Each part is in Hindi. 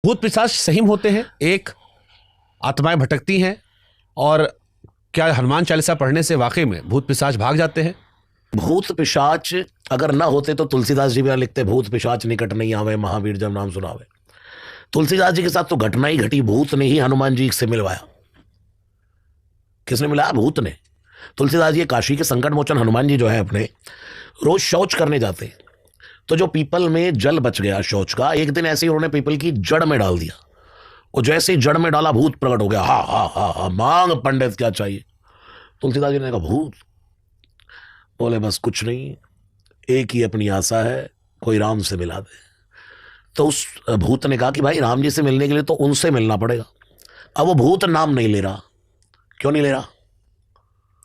भूत पिशाच सही में होते हैं? एक, आत्माएं भटकती हैं, और क्या हनुमान चालीसा पढ़ने से वाकई में भूत पिशाच भाग जाते हैं? भूत पिशाच अगर ना होते तो तुलसीदास जी भी लिखते, भूत पिशाच निकट नहीं आवे, महावीर जब नाम सुनावे। तुलसीदास जी के साथ तो घटना ही घटी, भूत ने ही हनुमान जी से मिलवाया। किसने मिलाया? भूत ने। तुलसीदास जी काशी के संकट मोचन हनुमान जी जो है अपने रोज शौच करने जाते, तो जो पीपल में जल बच गया शौच का, एक दिन ऐसे ही उन्होंने पीपल की जड़ में डाल दिया, और जैसे ही जड़ में डाला भूत प्रकट हो गया। हा हा हा हा, मांग पंडित क्या चाहिए? तुलसीदास जी ने कहा भूत? बोले बस कुछ नहीं, एक ही अपनी आशा है, कोई राम से मिला दे। तो उस भूत ने कहा कि भाई राम जी से मिलने के लिए तो उनसे मिलना पड़ेगा। अब वो भूत नाम नहीं ले रहा। क्यों नहीं ले रहा?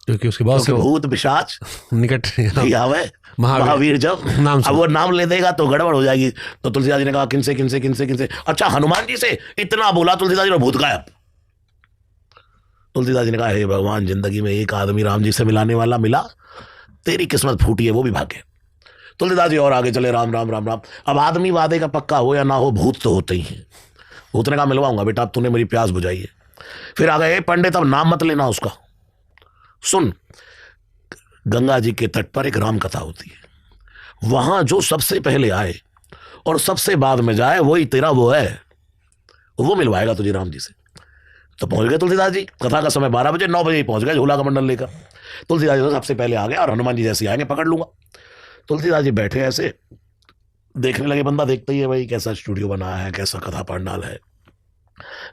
क्योंकि उसके बाद क्योंकि भूत पिशाच निकट नहीं आवे, महावीर जब नाम अब वो नाम ले देगा तो गड़बड़ हो जाएगी। तो तुलसीदास जी ने कहा किनसे किनसे किनसे किनसे? अच्छा, हनुमान जी से। इतना बोला तुलसीदास जी ने, भूत गायब। तुलसीदास जी ने कहा हे भगवान, जिंदगी में एक आदमी राम जी से मिलाने वाला मिला, तेरी किस्मत फूटी है, वो भी भागे। तुलसीदास जी और आगे चले, राम राम राम राम। अब आदमी वादे का पक्का हो या ना हो, भूत तो होते ही हैं। भूत ने कहा मिलवाऊंगा बेटा, अब तूने मेरी प्यास बुझाई है। फिर आ गए पंडित, अब नाम मत लेना उसका, सुन, गंगा जी के तट पर एक राम कथा होती है, वहां जो सबसे पहले आए और सबसे बाद में जाए वही तेरा वो है, वो मिलवाएगा तुझे राम जी से। तो पहुंच गए तुलसीदास जी। कथा का समय 12 बजे, 9 बजे ही पहुंच गए झोला का मंडल लेकर। तुलसीदास जी सबसे पहले आ गए, और हनुमान जी जैसे आएंगे पकड़ लूंगा। तुलसीदास जी बैठे ऐसे देखने लगे, बंदा देखता ही है भाई कैसा स्टूडियो बना है, कैसा कथा पंडाल है।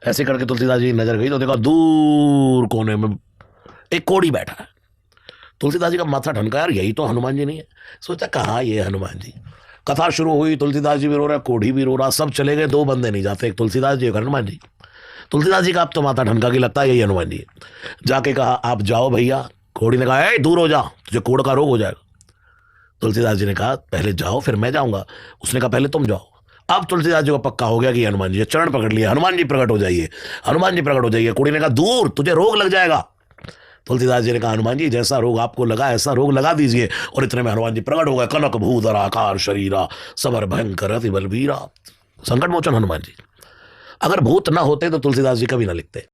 ऐसे करके तुलसीदास जी नजर गई तो देखा दूर कोने में एक कोढ़ी बैठा है। तुलसीदास जी का माथा ठनका, यार यही तो हनुमान जी नहीं है। सोचा कहाँ ये हनुमान जी। कथा शुरू हुई, तुलसीदास जी भी रो रहा, कोढ़ी भी रो रहा, सब चले गए, 2 बंदे नहीं जाते, एक तुलसीदास जी एक हनुमान जी। तुलसीदास जी का अब तो माथा ठनका कि लगता है यही हनुमान जी है। जाके कहा आप जाओ भैया। कोढ़ी ने कहा दूर हो जा, तुझे कोढ़ का रोग हो जाएगा। तुलसीदास जी ने कहा पहले जाओ फिर मैं जाऊंगा। उसने कहा पहले तुम जाओ। अब तुलसीदास जी को पक्का हो गया कि हनुमान जी, चरण पकड़ लिया, हनुमान जी प्रकट हो जाइए, हनुमान जी प्रकट हो जाइए। कोढ़ी ने कहा दूर, तुझे रोग लग जाएगा। तुलसीदास जी ने कहा हनुमान जी जैसा रोग आपको लगा ऐसा रोग लगा दीजिए। और इतने में हनुमान जी प्रकट हो गए, कनक भूधर आकार शरीरा, समर भयंकर अति बलबीरा। संकट मोचन हनुमान जी। अगर भूत ना होते तो तुलसीदास जी कभी ना लिखते।